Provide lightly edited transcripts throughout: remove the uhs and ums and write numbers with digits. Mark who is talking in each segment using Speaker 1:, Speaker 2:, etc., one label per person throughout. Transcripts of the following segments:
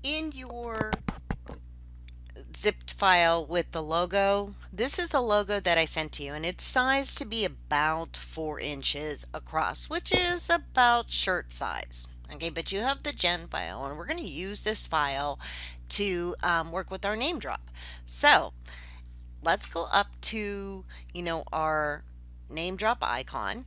Speaker 1: in your zipped file with the logo, this is the logo that I sent to you, and it's sized to be about 4 inches across, which is about shirt size. Okay, but you have the gen file, and we're going to use this file to work with our name drop. So let's go up to, our name drop icon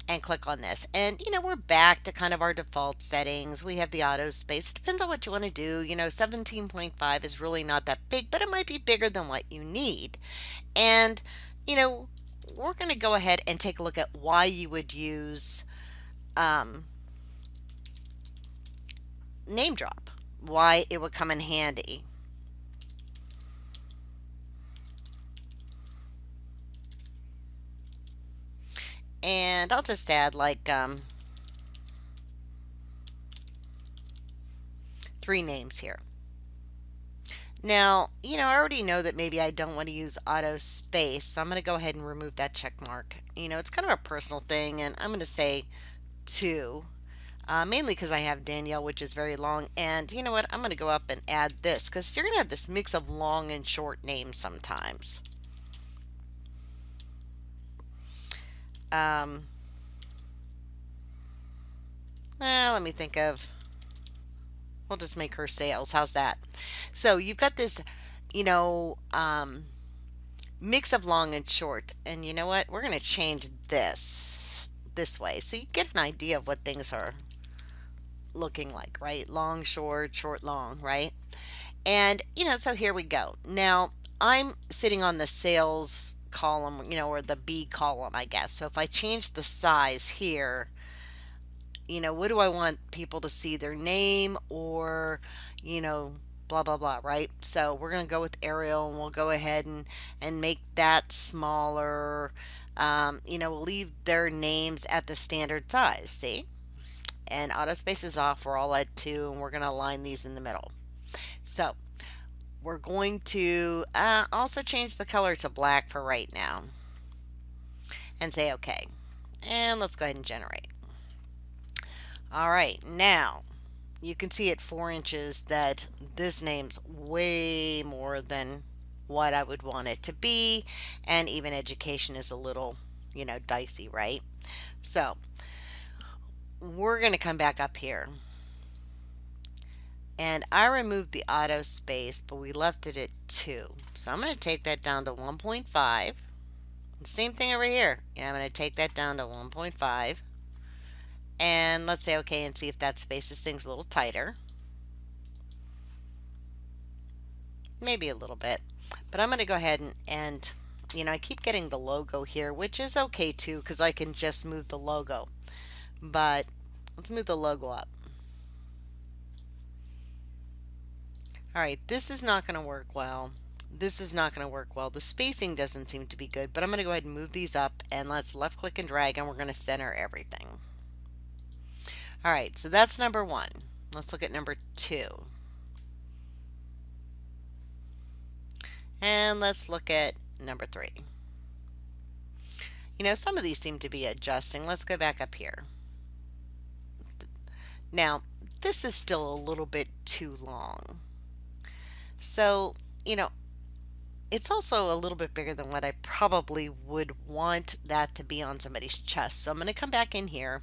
Speaker 1: and click on this. And we're back to kind of our default settings. We have the auto space. Depends on what you want to do. 17.5 is really not that big, but it might be bigger than what you need. And you know, we're going to go ahead and take a look at why you would use name drop, why it would come in handy. And I'll just add like 3 names here. Now, I already know that maybe I don't want to use auto space, so I'm going to go ahead and remove that check mark. It's kind of a personal thing, and I'm going to say 2, mainly because I have Danielle, which is very long. And you know what? I'm going to go up and add this because you're going to have this mix of long and short names sometimes. Let me think of, we'll just make her sales. How's that? So you've got this, you know, um, mix of long and short. And you know what? We're going to change this way so you get an idea of what things are looking like, right? Long, short, short, long, right? And, so here we go. Now, I'm sitting on the sales column, or the B column, I guess. So if I change the size here, what do I want people to see? Their name or, you know, blah, blah, blah, right? So we're going to go with Arial and we'll go ahead and make that smaller. We'll leave their names at the standard size, see? And auto space is off. We're all at 2 and we're going to align these in the middle. So we're going to also change the color to black for right now and say OK. And let's go ahead and generate. All right, now you can see at 4 inches that this name's way more than what I would want it to be, and even education is a little, dicey, right? So we're going to come back up here. And I removed the auto space, but we left it at 2. So I'm going to take that down to 1.5. Same thing over here. I'm going to take that down to 1.5. And let's say OK and see if that spaces things a little tighter. Maybe a little bit. But I'm going to go ahead and I keep getting the logo here, which is okay too, because I can just move the logo. But let's move the logo up. All right, this is not going to work well. This is not going to work well. The spacing doesn't seem to be good, but I'm going to go ahead and move these up, and let's left click and drag, and we're going to center everything. All right, so that's number 1. Let's look at number 2. And let's look at number 3. Some of these seem to be adjusting. Let's go back up here. Now, this is still a little bit too long. So, it's also a little bit bigger than what I probably would want that to be on somebody's chest. So I'm going to come back in here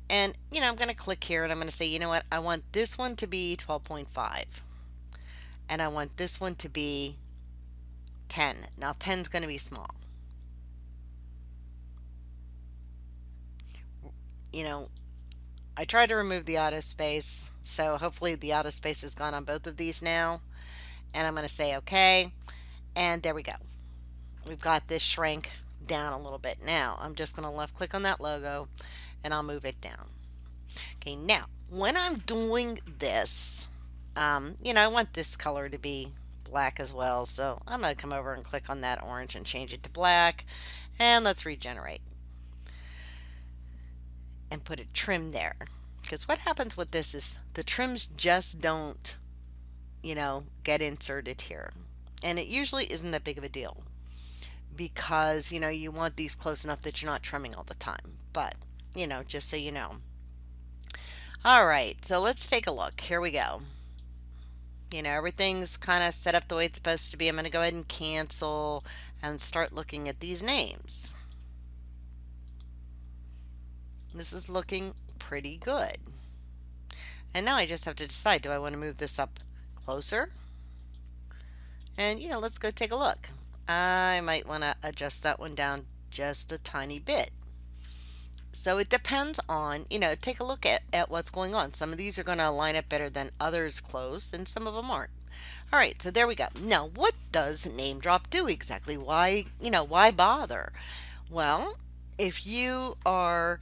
Speaker 1: and, I'm going to click here and I'm going to say, you know what, I want this one to be 12.5 and I want this one to be 10. Now 10 is going to be small. I tried to remove the auto space, so hopefully the auto space is gone on both of these now. And I'm going to say OK. And there we go. We've got this shrank down a little bit. Now I'm just going to left click on that logo and I'll move it down. Okay, now when I'm doing this, I want this color to be black as well. So I'm going to come over and click on that orange and change it to black. And let's regenerate. And put a trim there. Because what happens with this is the trims just don't get inserted here. And it usually isn't that big of a deal because, you want these close enough that you're not trimming all the time. But, just so you know. All right, so let's take a look. Here we go. Everything's kind of set up the way it's supposed to be. I'm going to go ahead and cancel and start looking at these names. This is looking pretty good. And now I just have to decide, do I want to move this up closer? And, let's go take a look. I might want to adjust that one down just a tiny bit. So it depends on, take a look at what's going on. Some of these are going to line up better than others close, and some of them aren't. All right, so there we go. Now, what does NameDrop do exactly? Why bother? Well, if you are,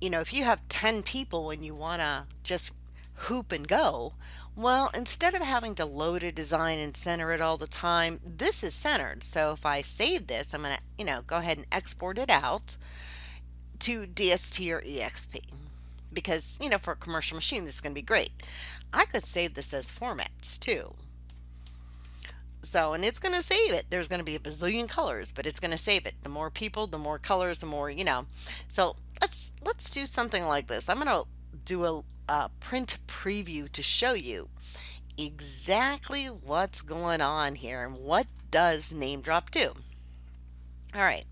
Speaker 1: if you have 10 people and you want to just hoop and go, well, instead of having to load a design and center it all the time, this is centered. So if I save this, I'm going to, go ahead and export it out to DST or EXP because, for a commercial machine, this is going to be great. I could save this as formats too. So, and it's going to save it. There's going to be a bazillion colors, but it's going to save it. The more people, the more colors, the more, So let's do something like this. I'm going to do a print preview to show you exactly what's going on here and what does NameDrop do. All right.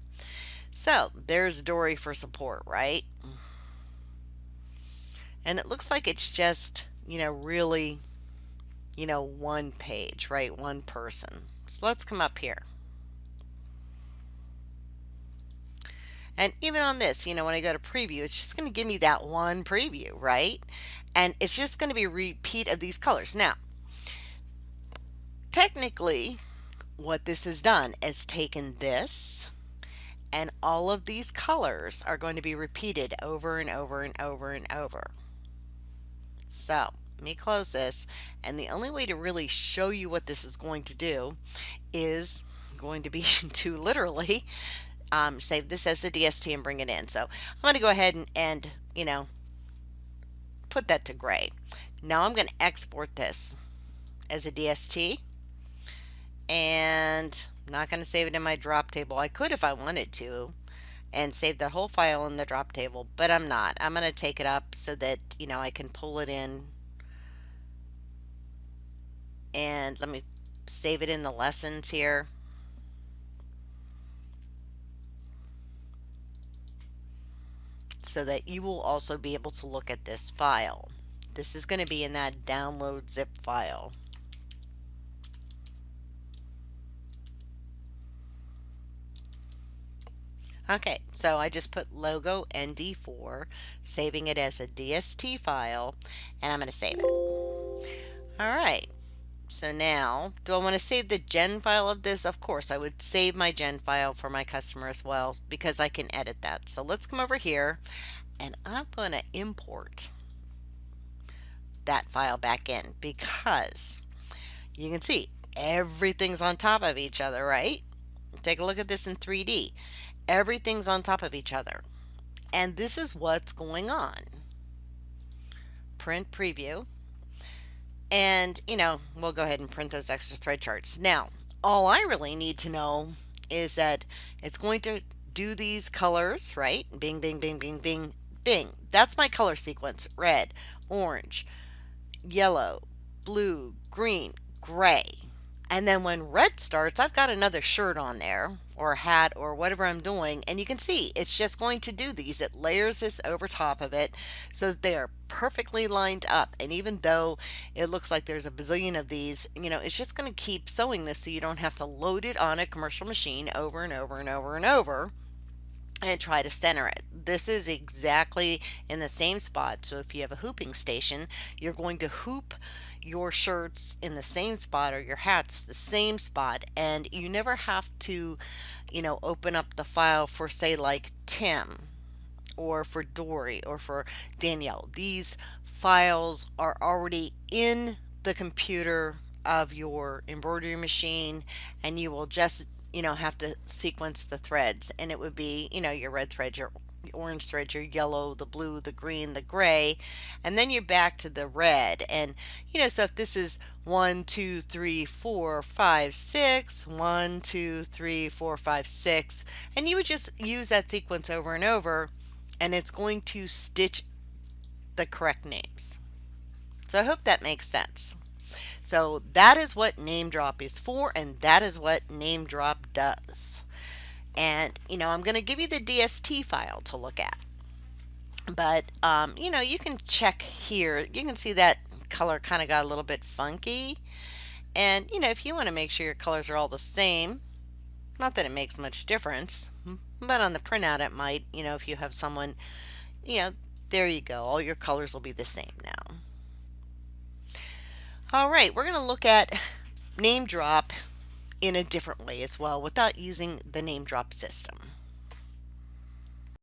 Speaker 1: So there's Dory for support, right? And it looks like it's just, really, one page, right? One person. So let's come up here. And even on this, when I go to preview, it's just going to give me that one preview, right? And it's just going to be a repeat of these colors. Now, technically, what this has done is taken this, and all of these colors are going to be repeated over and over and over and over. So let me close this, and the only way to really show you what this is going to do is going to be to literally save this as a DST and bring it in. So I'm going to go ahead and put that to gray. Now I'm going to export this as a DST, and I'm not going to save it in my drop table. I could if I wanted to and save the whole file in the drop table, but I'm not. I'm going to take it up so that I can pull it in, and let me save it in the lessons here. So that you will also be able to look at this file. This is going to be in that download zip file. Okay, so I just put logo ND4, saving it as a DST file, and I'm going to save it. All right, so now, do I want to save the gen file of this? Of course, I would save my gen file for my customer as well because I can edit that. So let's come over here, and I'm going to import that file back in because you can see everything's on top of each other, right? Take a look at this in 3D. Everything's on top of each other. And this is what's going on. Print preview. And, we'll go ahead and print those extra thread charts. Now, all I really need to know is that it's going to do these colors, right? Bing, bing, bing, bing, bing, bing. That's my color sequence. Red, orange, yellow, blue, green, gray. And then when red starts, I've got another shirt on there or a hat or whatever I'm doing. And you can see it's just going to do these. It layers this over top of it so that they are perfectly lined up. And even though it looks like there's a bazillion of these, it's just going to keep sewing this so you don't have to load it on a commercial machine over and over and over and over and try to center it. This is exactly in the same spot. So if you have a hooping station, you're going to hoop your shirts in the same spot or your hats the same spot, and you never have to open up the file for, say, like Tim or for Dory or for Danielle. These files are already in the computer of your embroidery machine, and you will just have to sequence the threads, and it would be your red thread, your orange thread, your yellow, the blue, the green, the gray, and then you're back to the red. And so if this is 1 2 3 4 5 6 1 2 3 4 5 6, and you would just use that sequence over and over, and it's going to stitch the correct names. So I hope that makes sense. So that is what NameDrop is for, and that is what NameDrop does. And I'm going to give you the DST file to look at. But you can check here. You can see that color kind of got a little bit funky. And if you want to make sure your colors are all the same, not that it makes much difference, but on the printout it might. If you have someone, you know, there you go. All your colors will be the same now. All right, we're going to look at NameDrop in a different way as well without using the NameDrop system.